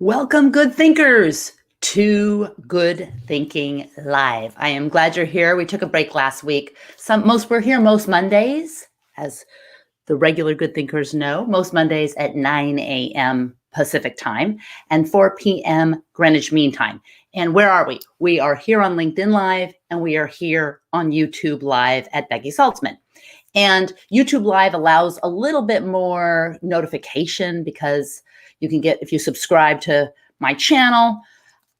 Welcome, good thinkers, to Good Thinking Live. I am glad you're here. We took a break last week. We're here most Mondays, as the regular good thinkers know, most Mondays at 9 a.m. Pacific time and 4 p.m. Greenwich Mean Time. And where are we? We are here on LinkedIn Live, and we are here on YouTube Live at Becky Saltzman. And YouTube Live allows a little bit more notification because you can get, if you subscribe to my channel,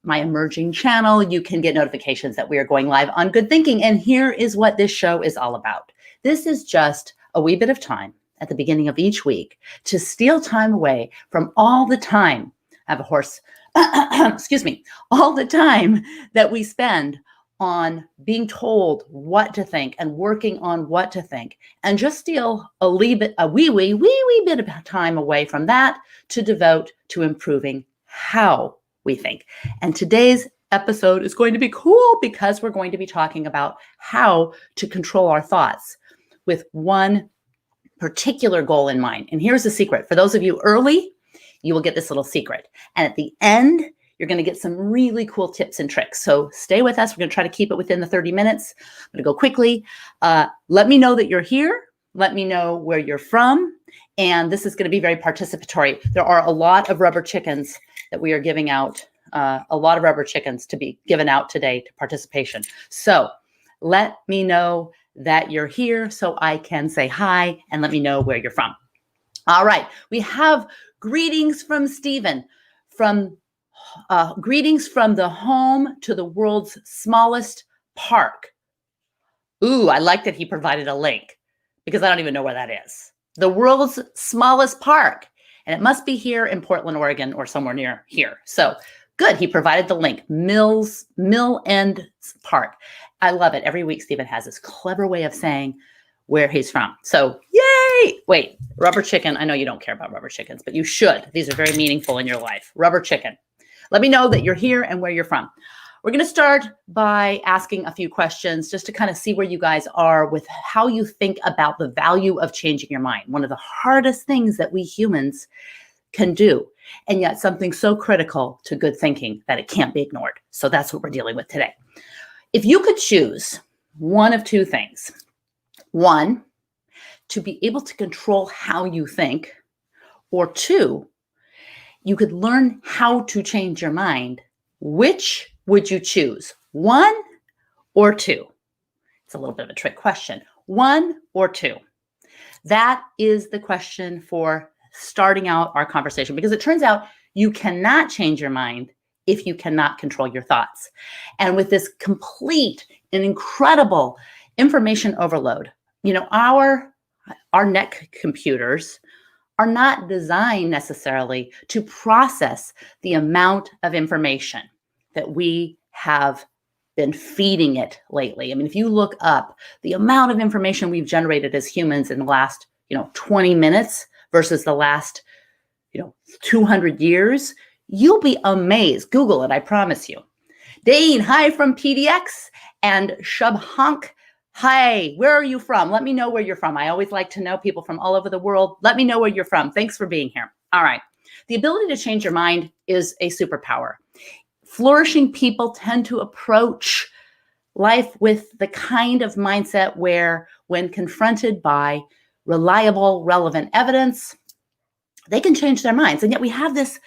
my emerging channel, you can get notifications that we are going live on Good Thinking. And here is what this show is all about. This is just a wee bit of time at the beginning of each week to steal time away from all the time. I have a horse, excuse me, all the time that we spend on being told what to think and working on what to think, and just steal a wee bit of time away from that to devote to improving how we think. And today's episode is going to be cool because we're going to be talking about how to control our thoughts with one particular goal in mind. And here's the secret. For those of you early, you will get this little secret. And at the end, you're going to get some really cool tips and tricks. So stay with us. We're going to try to keep it within the 30 minutes. I'm going to go quickly. Let me know that you're here. Let me know where you're from. And this is going to be very participatory. There are a lot of rubber chickens that we are giving out, a lot of rubber chickens to be given out today to participation. So let me know that you're here so I can say hi, and let me know where you're from. All right. We have greetings from Stephen, greetings from the home to the world's smallest park. Ooh, I like that he provided a link because I don't even know where that is. The world's smallest park. And it must be here in Portland, Oregon, or somewhere near here. So good. He provided the link. Mill End Park. I love it. Every week, Stephen has this clever way of saying where he's from. So yay! Wait, rubber chicken. I know you don't care about rubber chickens, but you should. These are very meaningful in your life. Rubber chicken. Let me know that you're here and where you're from. We're going to start by asking a few questions just to kind of see where you guys are with how you think about the value of changing your mind. One of the hardest things that we humans can do, and yet something so critical to good thinking that it can't be ignored. So that's what we're dealing with today. If you could choose one of two things, one, to be able to control how you think, or two, you could learn how to change your mind, which would you choose? One or two? It's a little bit of a trick question. One or two? That is the question for starting out our conversation, because it turns out you cannot change your mind if you cannot control your thoughts. And with this complete and incredible information overload, our neck computers are not designed necessarily to process the amount of information that we have been feeding it lately. I mean, if you look up the amount of information we've generated as humans in the last, 20 minutes versus the last, 200 years, you'll be amazed. Google it, I promise you. Dane, hi from PDX, and Shubhank, hi, where are you from? Let me know where you're from. I always like to know people from all over the world. Let me know where you're from. Thanks for being here. All right. The ability to change your mind is a superpower. Flourishing people tend to approach life with the kind of mindset where, when confronted by reliable, relevant evidence, they can change their minds. And yet we have this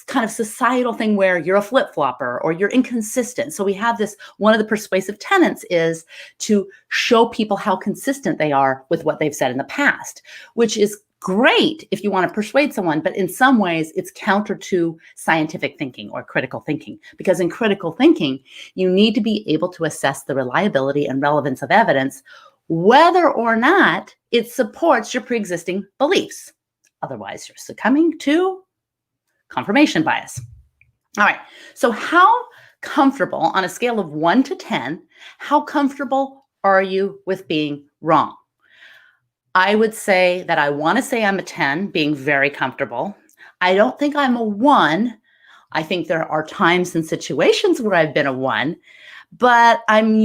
kind of societal thing where you're a flip-flopper or you're inconsistent. So we have this, one of the persuasive tenets is to show people how consistent they are with what they've said in the past, which is great if you want to persuade someone, but in some ways it's counter to scientific thinking or critical thinking, because in critical thinking, you need to be able to assess the reliability and relevance of evidence, whether or not it supports your pre-existing beliefs. Otherwise, you're succumbing to confirmation bias. All right. So how comfortable, on a scale of 1 to 10, how comfortable are you with being wrong? I would say that I want to say I'm a 10, being very comfortable. I don't think I'm a 1. I think there are times and situations where I've been a 1, but I'm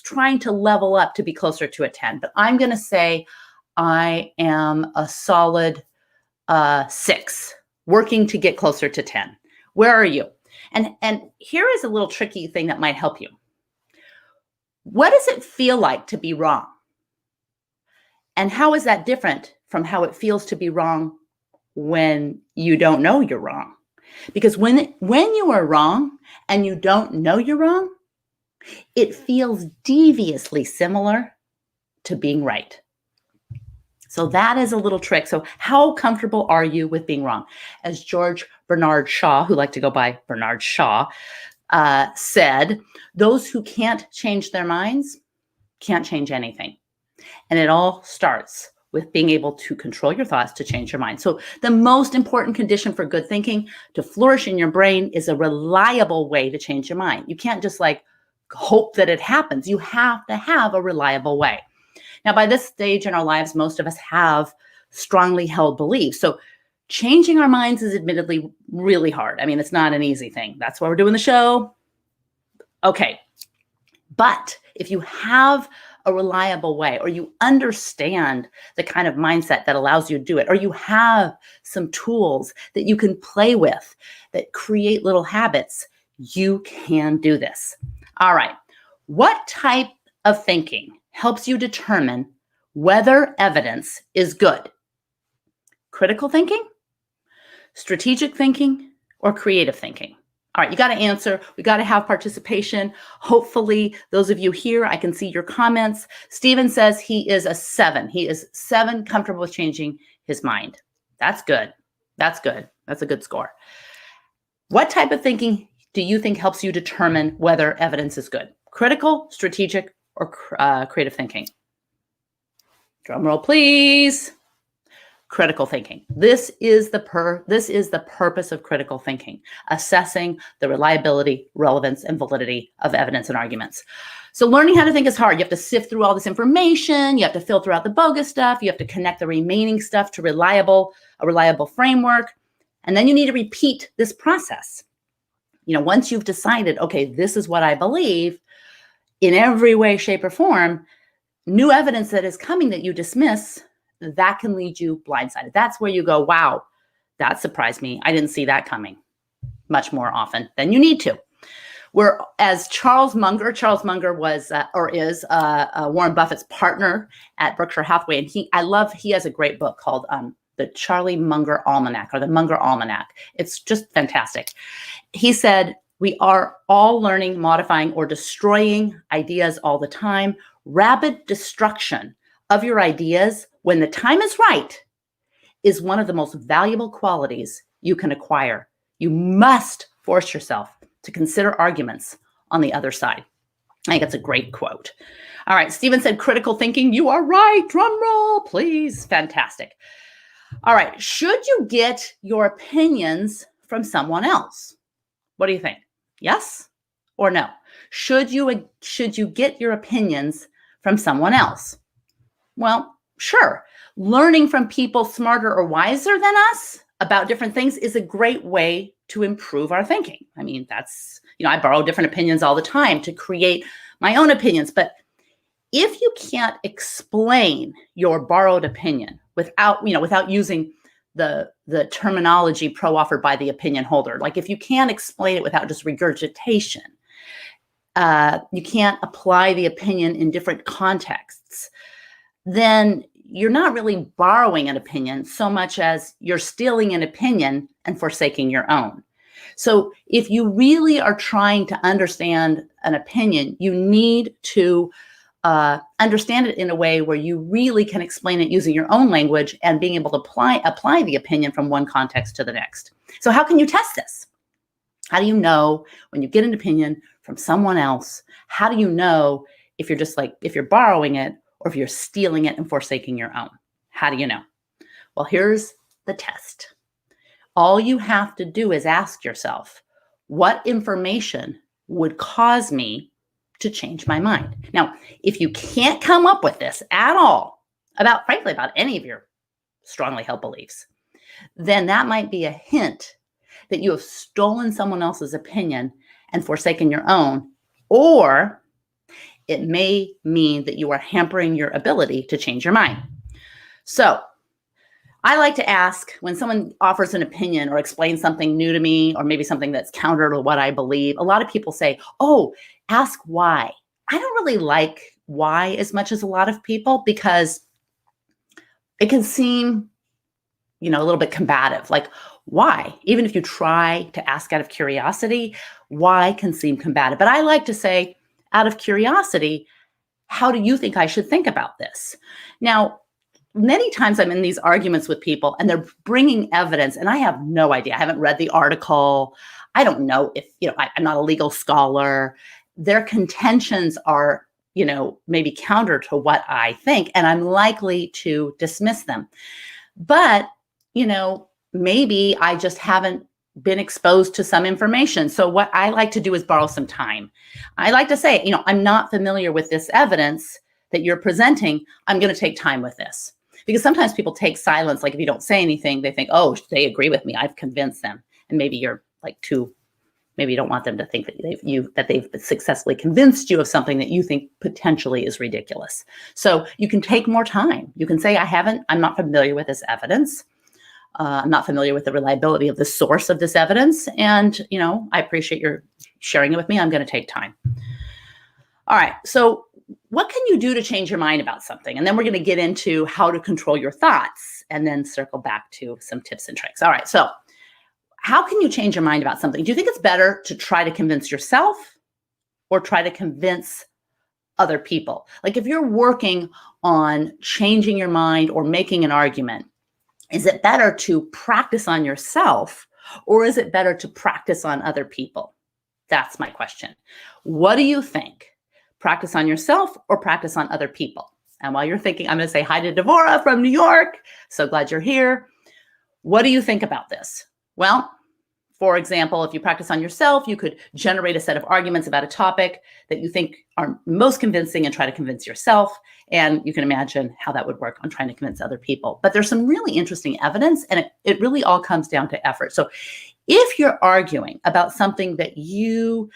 trying to level up to be closer to a 10. But I'm going to say I am a solid 6 working to get closer to 10. Where are you? And here is a little tricky thing that might help you. What does it feel like to be wrong? And how is that different from how it feels to be wrong when you don't know you're wrong? Because when you are wrong and you don't know you're wrong, it feels deviously similar to being right. So that is a little trick. So how comfortable are you with being wrong? As George Bernard Shaw, who liked to go by Bernard Shaw, said, those who can't change their minds can't change anything. And it all starts with being able to control your thoughts to change your mind. So the most important condition for good thinking to flourish in your brain is a reliable way to change your mind. You can't just like hope that it happens. You have to have a reliable way. Now, by this stage in our lives, most of us have strongly held beliefs. So changing our minds is admittedly really hard. I mean, it's not an easy thing. That's why we're doing the show. Okay. But if you have a reliable way, or you understand the kind of mindset that allows you to do it, or you have some tools that you can play with that create little habits, you can do this. All right. What type of thinking helps you determine whether evidence is good? Critical thinking, strategic thinking, or creative thinking? All right, you got to answer. We got to have participation. Hopefully, those of you here, I can see your comments. Stephen says he is a 7. He is 7, comfortable with changing his mind. That's good. That's good. That's a good score. What type of thinking do you think helps you determine whether evidence is good? Critical, strategic, or creative thinking? Drum roll, please. Critical thinking. This is the purpose of critical thinking, assessing the reliability, relevance, and validity of evidence and arguments. So learning how to think is hard. You have to sift through all this information. You have to filter out the bogus stuff. You have to connect the remaining stuff to a reliable framework. And then you need to repeat this process. Once you've decided, okay, this is what I believe, in every way, shape, or form, new evidence that is coming that you dismiss, that can lead you blindsided. That's where you go, wow, that surprised me. I didn't see that coming, much more often than you need to. As Charles Munger was or is Warren Buffett's partner at Berkshire Hathaway, and he has a great book called the Charlie Munger Almanac, or the Munger Almanac. It's just fantastic. He said, we are all learning, modifying, or destroying ideas all the time. Rapid destruction of your ideas when the time is right is one of the most valuable qualities you can acquire. You must force yourself to consider arguments on the other side. I think that's a great quote. All right, Stephen said critical thinking. You are right. Drum roll, please. Fantastic. All right, should you get your opinions from someone else? What do you think? Yes or no? Should you get your opinions from someone else? Well, sure. Learning from people smarter or wiser than us about different things is a great way to improve our thinking. I mean, I borrow different opinions all the time to create my own opinions. But if you can't explain your borrowed opinion without using the terminology pro-offered by the opinion holder, like if you can't explain it without just regurgitation, you can't apply the opinion in different contexts, then you're not really borrowing an opinion so much as you're stealing an opinion and forsaking your own. So if you really are trying to understand an opinion, you need to understand it in a way where you really can explain it using your own language and being able to apply the opinion from one context to the next. So how can you test this? How do you know when you get an opinion from someone else? How do you know if you're borrowing it or if you're stealing it and forsaking your own? How do you know? Well, here's the test. All you have to do is ask yourself, what information would cause me to change my mind? Now, if you can't come up with this at all about any of your strongly held beliefs, then that might be a hint that you have stolen someone else's opinion and forsaken your own, or it may mean that you are hampering your ability to change your mind. So I like to ask when someone offers an opinion or explains something new to me, or maybe something that's counter to what I believe. A lot of people say, oh, ask why. I don't really like why as much as a lot of people, because it can seem, a little bit combative. Like, why? Even if you try to ask out of curiosity, why can seem combative. But I like to say, out of curiosity, how do you think I should think about this? Now, many times I'm in these arguments with people and they're bringing evidence and I have no idea. I haven't read the article. I don't know if, I'm not a legal scholar. Their contentions are, maybe counter to what I think, and I'm likely to dismiss them. But, maybe I just haven't been exposed to some information. So what I like to do is borrow some time. I like to say, I'm not familiar with this evidence that you're presenting. I'm going to take time with this. Because sometimes people take silence, like if you don't say anything, they think, oh, they agree with me. I've convinced them. And maybe you're maybe you don't want them to think that they've successfully convinced you of something that you think potentially is ridiculous. So you can take more time. You can say, I'm not familiar with this evidence. I'm not familiar with the reliability of the source of this evidence. And, I appreciate your sharing it with me. I'm going to take time. All right. So what can you do to change your mind about something? And then we're going to get into how to control your thoughts and then circle back to some tips and tricks. All right. So how can you change your mind about something? Do you think it's better to try to convince yourself or try to convince other people? Like if you're working on changing your mind or making an argument, is it better to practice on yourself or is it better to practice on other people? That's my question. What do you think? Practice on yourself or practice on other people? And while you're thinking, I'm going to say hi to Devorah from New York. So glad you're here. What do you think about this? Well, for example, if you practice on yourself, you could generate a set of arguments about a topic that you think are most convincing and try to convince yourself. And you can imagine how that would work on trying to convince other people. But there's some really interesting evidence, and it really all comes down to effort. So if you're arguing about something that you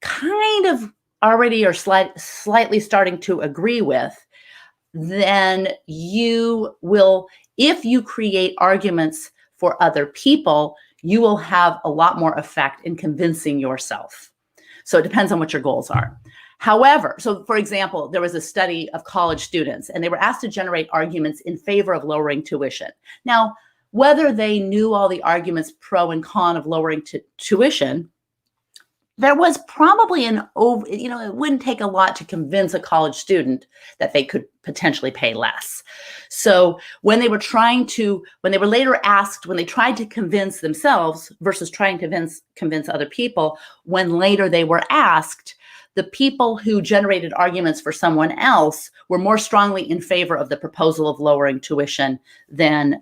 kind of already are slightly starting to agree with, then you will, if you create arguments for other people, you will have a lot more effect in convincing yourself. So it depends on what your goals are. However, so for example, there was a study of college students and they were asked to generate arguments in favor of lowering tuition. Now, whether they knew all the arguments pro and con of lowering tuition, there was probably it wouldn't take a lot to convince a college student that they could potentially pay less. So when they later asked, when they tried to convince themselves versus trying to convince other people, when later they were asked, the people who generated arguments for someone else were more strongly in favor of the proposal of lowering tuition than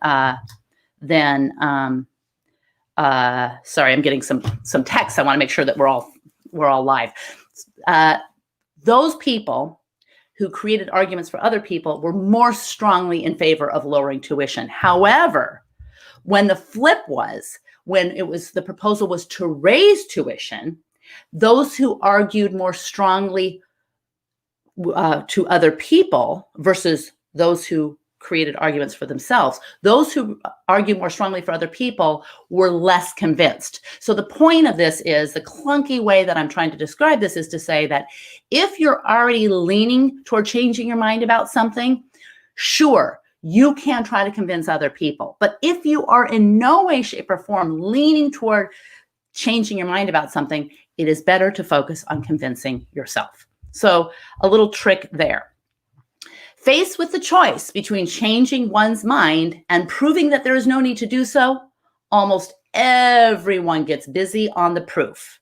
sorry, I'm getting some text. I want to make sure that we're all live. Those people who created arguments for other people were more strongly in favor of lowering tuition. However, when the proposal was to raise tuition, those who argued more strongly to other people versus those who created arguments for themselves, those who argue more strongly for other people were less convinced. So the point of this is, the clunky way that I'm trying to describe this is to say that if you're already leaning toward changing your mind about something, sure, you can try to convince other people. But if you are in no way, shape, or form leaning toward changing your mind about something, it is better to focus on convincing yourself. So a little trick there. Faced with the choice between changing one's mind and proving that there is no need to do so, almost everyone gets busy on the proof.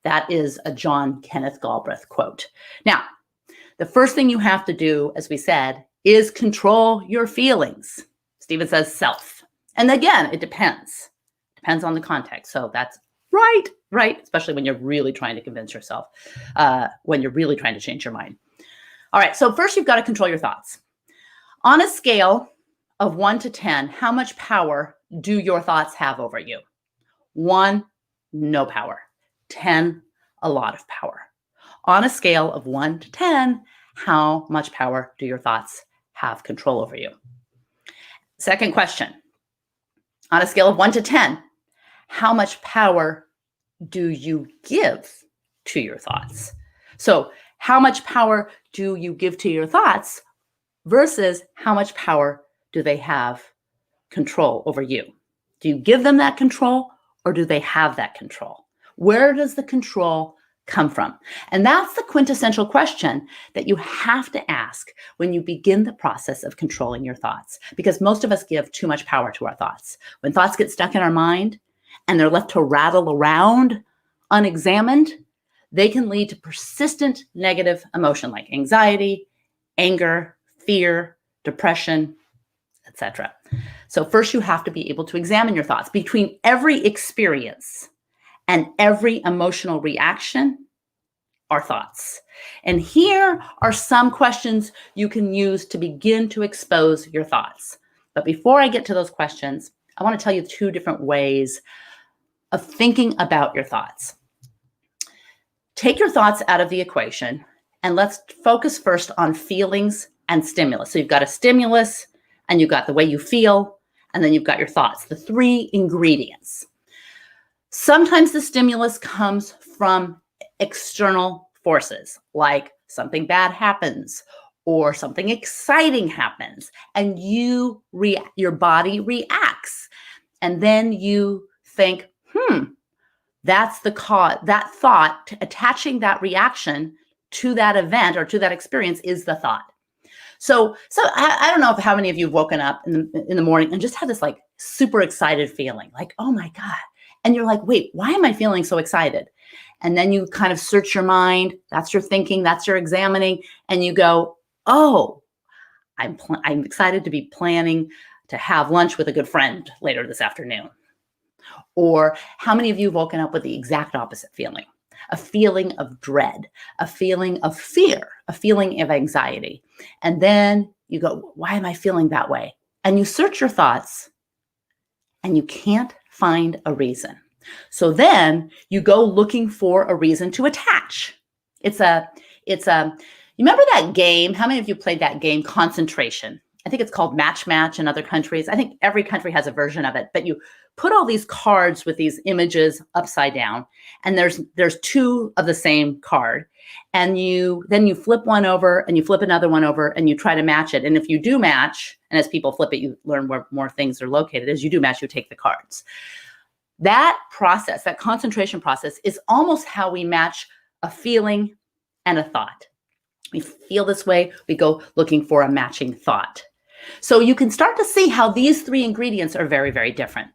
That is a John Kenneth Galbraith quote. Now, the first thing you have to do, as we said, is control your feelings. Stephen says self. And again, it depends. Depends on the context. So that's right, especially when you're really trying to convince yourself, when you're really trying to change your mind. All right, so first you've got to control your thoughts. On a scale of 1 to 10, how much power do your thoughts have over you? 1, no power. 10, a lot of power. On a scale of 1 to 10, how much power do your thoughts have control over you? Second question, On a scale of 1 to 10, how much power do you give to your thoughts? So how much power do you give to your thoughts versus how much power do they have control over you? Do you give them that control or do they have that control? Where does the control come from? And that's the quintessential question that you have to ask when you begin the process of controlling your thoughts, because most of us give too much power to our thoughts. When thoughts get stuck in our mind and they're left to rattle around unexamined, they can lead to persistent negative emotion like anxiety, anger, fear, depression, etc. So first you have to be able to examine your thoughts. Between every experience and every emotional reaction are thoughts. And here are some questions you can use to begin to expose your thoughts. But before I get to those questions, I want to tell you 2 different ways of thinking about your thoughts. Take your thoughts out of the equation and let's focus first on feelings and stimulus. So you've got a stimulus and you've got the way you feel, and then you've got your thoughts, the 3 ingredients. Sometimes the stimulus comes from external forces, like something bad happens or something exciting happens, and your body reacts. And then you think, that's the cause. That thought, attaching that reaction to that event or to that experience is the thought. So I don't know how many of you have woken up in the morning and just had this like super excited feeling, like, oh my God. And you're like, wait, why am I feeling so excited? And then you kind of search your mind. That's your thinking. That's your examining. And you go, oh, I'm excited to be planning to have lunch with a good friend later this afternoon. Or how many of you have woken up with the exact opposite feeling? A feeling of dread, a feeling of fear, a feeling of anxiety. And then you go, why am I feeling that way? And you search your thoughts and you can't find a reason. So then you go looking for a reason to attach. You remember that game? How many of you played that game, Concentration? I think it's called Match in other countries. I think every country has a version of it, but you put all these cards with these images upside down, and there's 2 of the same card, and then you flip one over and you flip another one over and you try to match it. And if you do match, and as people flip it, you learn where more things are located. As you do match, you take the cards. That process, that concentration process, is almost how we match a feeling and a thought. We feel this way, we go looking for a matching thought. So you can start to see how these 3 ingredients are very, very different.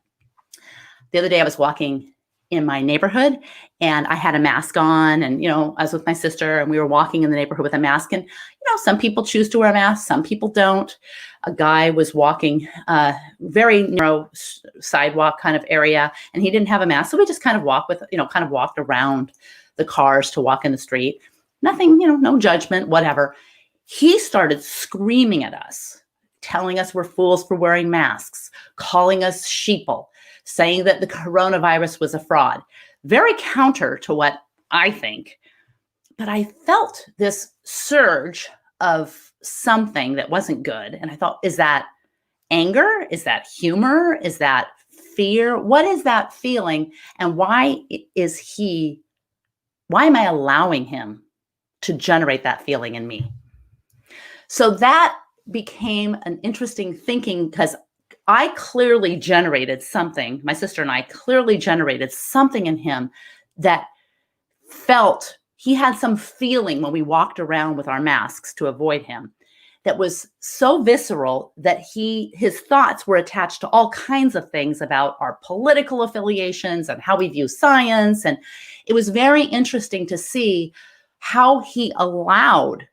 The other day I was walking in my neighborhood and I had a mask on, and, I was with my sister and we were walking in the neighborhood with a mask, and, some people choose to wear a mask, some people don't. A guy was walking very narrow sidewalk kind of area and he didn't have a mask. So we just kind of walked around the cars to walk in the street. Nothing, no judgment, whatever. He started screaming at us, telling us we're fools for wearing masks, calling us sheeple, saying that the coronavirus was a fraud. Very counter to what I think. But I felt this surge of something that wasn't good. And I thought, is that anger? Is that humor? Is that fear? What is that feeling? And why am I allowing him to generate that feeling in me? So that became an interesting thinking, because I clearly generated something, my sister and I clearly generated something in him that felt, he had some feeling when we walked around with our masks to avoid him that was so visceral that his thoughts were attached to all kinds of things about our political affiliations and how we view science. And it was very interesting to see how he allowed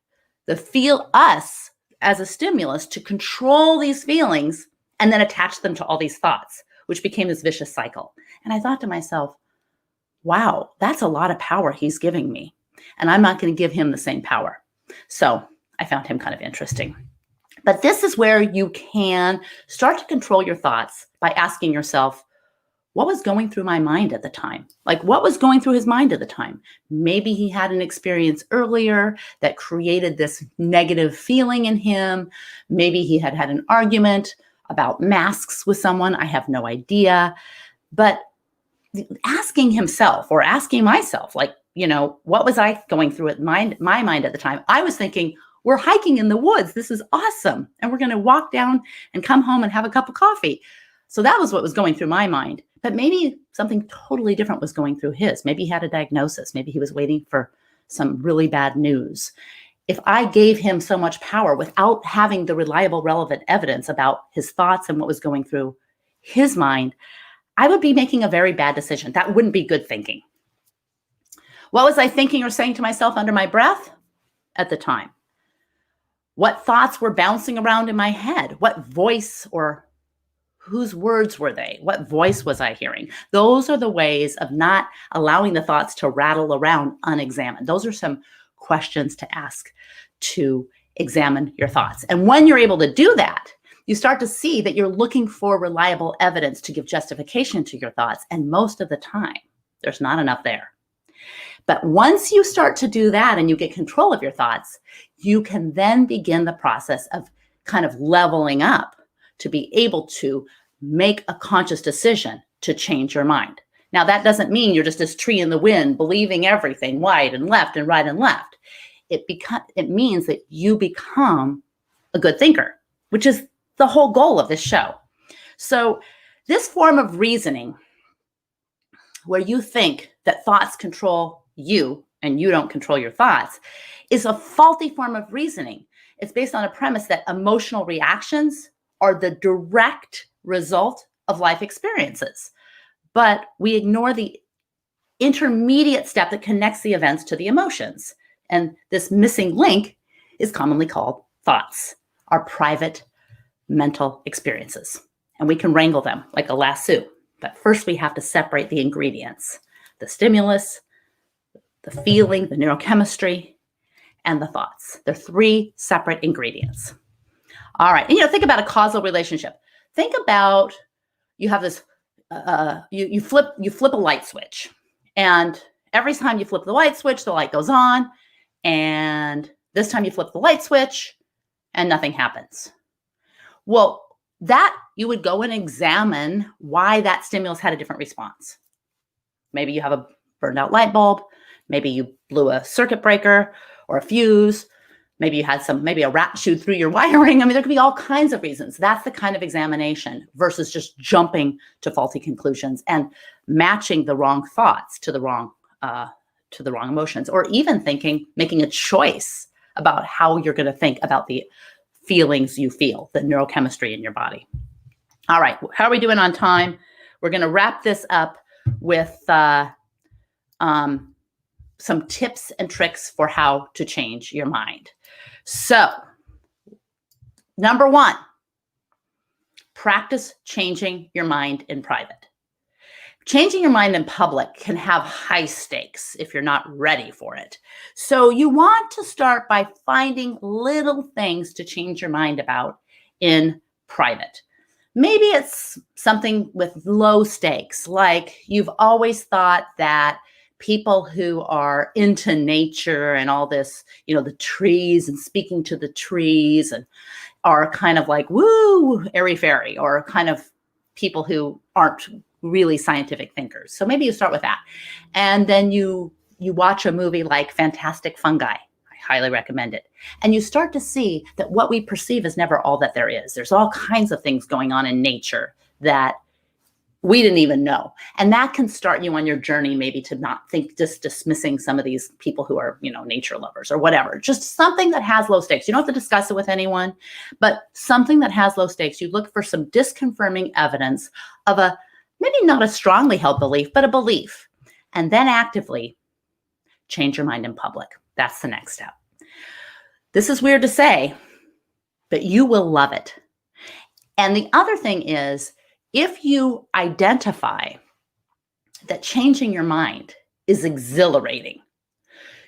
us as a stimulus to control these feelings and then attach them to all these thoughts, which became this vicious cycle. And I thought to myself, wow, that's a lot of power he's giving me. And I'm not going to give him the same power. So I found him kind of interesting. But this is where you can start to control your thoughts by asking yourself, what was going through my mind at the time? Like, what was going through his mind at the time? Maybe he had an experience earlier that created this negative feeling in him. Maybe he had an argument about masks with someone. I have no idea. But asking himself or asking myself, like, what was I going through at my mind at the time? I was thinking, we're hiking in the woods. This is awesome. And we're going to walk down and come home and have a cup of coffee. So that was what was going through my mind. But maybe something totally different was going through his. Maybe he had a diagnosis. Maybe he was waiting for some really bad news. If I gave him so much power without having the reliable, relevant evidence about his thoughts and what was going through his mind, I would be making a very bad decision. That wouldn't be good thinking. What was I thinking or saying to myself under my breath at the time? What thoughts were bouncing around in my head? What voice or whose words were they? What voice was I hearing? Those are the ways of not allowing the thoughts to rattle around unexamined. Those are some questions to ask to examine your thoughts. And when you're able to do that, you start to see that you're looking for reliable evidence to give justification to your thoughts. And most of the time, there's not enough there. But once you start to do that and you get control of your thoughts, you can then begin the process of kind of leveling up to be able to make a conscious decision to change your mind. Now, that doesn't mean you're just this tree in the wind, believing everything right and left and right and left. It means that you become a good thinker, which is the whole goal of this show. So this form of reasoning, where you think that thoughts control you and you don't control your thoughts, is a faulty form of reasoning. It's based on a premise that emotional reactions are the direct result of life experiences. But we ignore the intermediate step that connects the events to the emotions. And this missing link is commonly called thoughts, our private mental experiences. And we can wrangle them like a lasso. But first we have to separate the ingredients: the stimulus, the feeling, the neurochemistry, and the thoughts. They're three separate ingredients. All right. And, think about a causal relationship. Think about, you have this, you flip a light switch, and every time you flip the light switch, the light goes on. And this time you flip the light switch and nothing happens. Well, that you would go and examine why that stimulus had a different response. Maybe you have a burned out light bulb. Maybe you blew a circuit breaker or a fuse. Maybe you had maybe a rat chewed through your wiring. I mean, there could be all kinds of reasons. That's the kind of examination versus just jumping to faulty conclusions and matching the wrong thoughts to the wrong emotions, or even making a choice about how you're going to think about the feelings you feel, the neurochemistry in your body. All right, how are we doing on time? We're going to wrap this up with some tips and tricks for how to change your mind. So, number one, practice changing your mind in private. Changing your mind in public can have high stakes if you're not ready for it. So you want to start by finding little things to change your mind about in private. Maybe it's something with low stakes, like you've always thought that people who are into nature and all this, the trees and speaking to the trees and are kind of like, woo, airy-fairy, or kind of people who aren't really scientific thinkers. So maybe you start with that. And then you watch a movie like Fantastic Fungi. I highly recommend it. And you start to see that what we perceive is never all that there is. There's all kinds of things going on in nature that we didn't even know. And that can start you on your journey, maybe to not think, just dismissing some of these people who are, nature lovers or whatever. Just something that has low stakes. You don't have to discuss it with anyone, but something that has low stakes. You look for some disconfirming evidence of maybe not a strongly held belief, but a belief. And then actively change your mind in public. That's the next step. This is weird to say, but you will love it. And the other thing is, if you identify that changing your mind is exhilarating,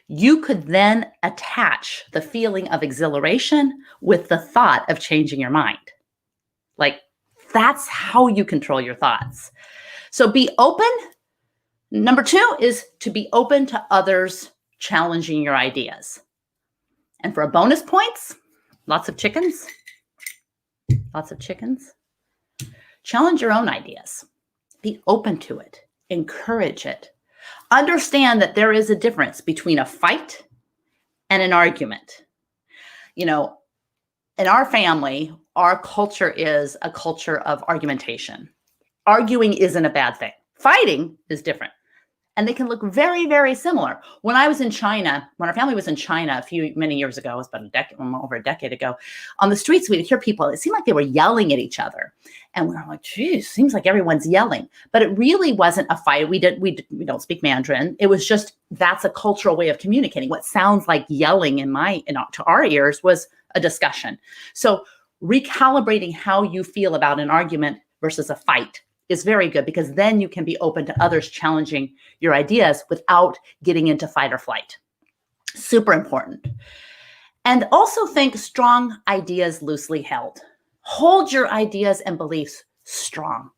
you could then attach the feeling of exhilaration with the thought of changing your mind. Like, that's how you control your thoughts. So be open. Number two is to be open to others challenging your ideas. And for bonus points, lots of chickens. Lots of chickens. Challenge your own ideas. Be open to it. Encourage it. Understand that there is a difference between a fight and an argument. You know, in our family, our culture is a culture of argumentation. Arguing isn't a bad thing. Fighting is different. And they can look very, very similar. When I was in China, when our family was in China many years ago, it was about over a decade ago, on the streets, we'd hear people, it seemed like they were yelling at each other. And we were like, geez, seems like everyone's yelling. But it really wasn't a fight. We don't speak Mandarin. It was just, that's a cultural way of communicating. What sounds like yelling to our ears was a discussion. So recalibrating how you feel about an argument versus a fight is very good, because then you can be open to others challenging your ideas without getting into fight or flight. Super important. And also think strong ideas loosely held. Hold your ideas and beliefs strong.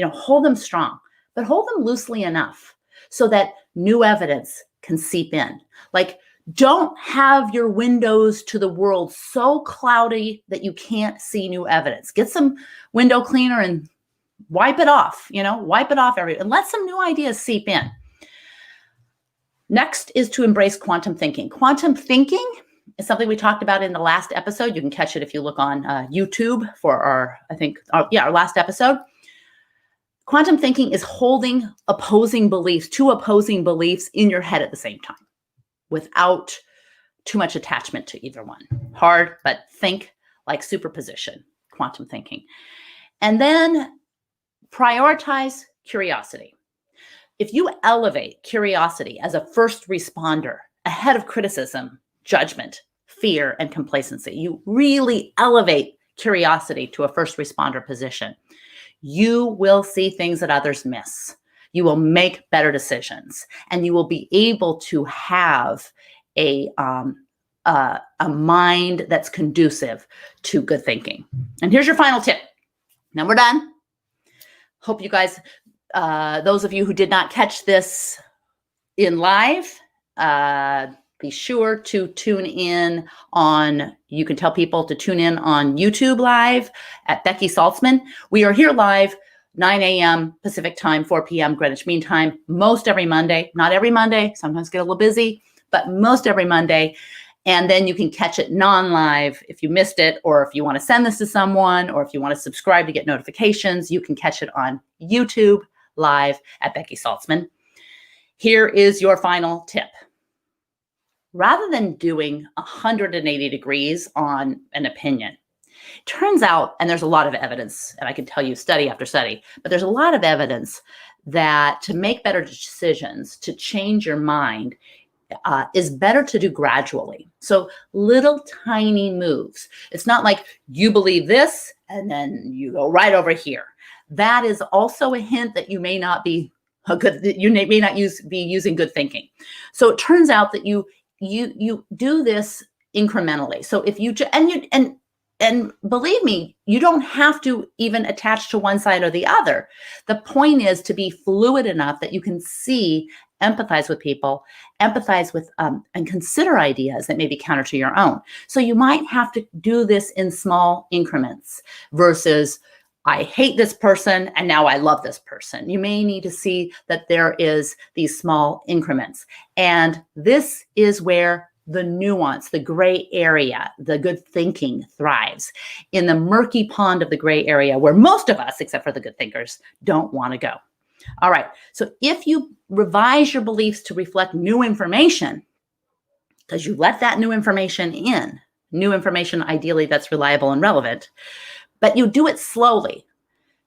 Hold them strong, but hold them loosely enough so that new evidence can seep in. Like, don't have your windows to the world so cloudy that you can't see new evidence. Get some window cleaner and wipe it off, and let some new ideas seep in. Next is to embrace quantum thinking. Quantum thinking is something we talked about in the last episode. You can catch it if you look on YouTube for our last episode. Quantum thinking is holding two opposing beliefs in your head at the same time without too much attachment to either one. Hard, but think like superposition, quantum thinking. And then prioritize curiosity. If you elevate curiosity as a first responder ahead of criticism, judgment, fear, and complacency, you really elevate curiosity to a first responder position, you will see things that others miss. You will make better decisions, and you will be able to have a mind that's conducive to good thinking. And here's your final tip. Now we're done. Hope you guys, those of you who did not catch this in live, be sure to tune in you can tell people to tune in on YouTube Live at Becky Saltzman. We are here live, 9 a.m. Pacific time, 4 p.m. Greenwich Mean Time, most every Monday. Not every Monday, sometimes get a little busy, but most every Monday. And then you can catch it non-live if you missed it, or if you want to send this to someone, or if you want to subscribe to get notifications, you can catch it on YouTube Live at Becky Saltzman. Here is your final tip. Rather than doing 180 degrees on an opinion, turns out, and there's a lot of evidence, and I can tell you study after study, but there's a lot of evidence that to make better decisions, to change your mind, is better to do gradually. So little tiny moves. It's not like you believe this and then you go right over here. That is also a hint that you may not be be using good thinking. So it turns out that you do this incrementally. So if you and believe me, you don't have to even attach to one side or the other. The point is to be fluid enough that you can see, empathize with people, empathize with, and consider ideas that may be counter to your own. So you might have to do this in small increments versus, I hate this person and now I love this person. You may need to see that there is these small increments. And this is where the nuance, the gray area, the good thinking thrives in the murky pond of the gray area where most of us, except for the good thinkers, don't want to go. All right. So if you revise your beliefs to reflect new information, because you let that new information in, new information ideally that's reliable and relevant, but you do it slowly,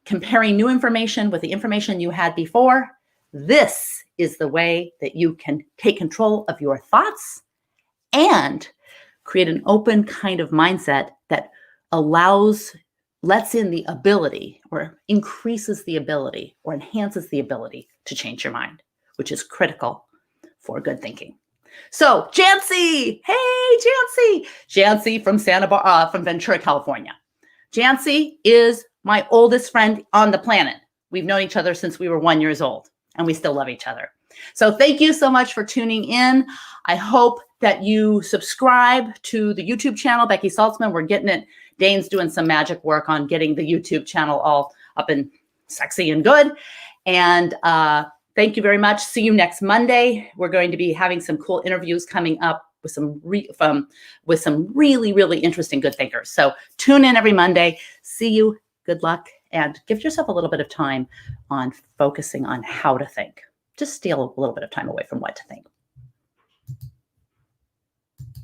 comparing new information with the information you had before, this is the way that you can take control of your thoughts and create an open kind of mindset that lets in the ability or increases the ability or enhances the ability to change your mind, which is critical for good thinking. So Jancy, hey, Jancy from from Ventura, California. Jancy is my oldest friend on the planet. We've known each other since we were 1 year old, and we still love each other. So thank you so much for tuning in. I hope that you subscribe to the YouTube channel, Becky Saltzman. We're getting it. Dane's doing some magic work on getting the YouTube channel all up and sexy and good. And thank you very much. See you next Monday. We're going to be having some cool interviews coming up with some really, really interesting good thinkers. So tune in every Monday. See you. Good luck. And give yourself a little bit of time on focusing on how to think. Just steal a little bit of time away from what to think.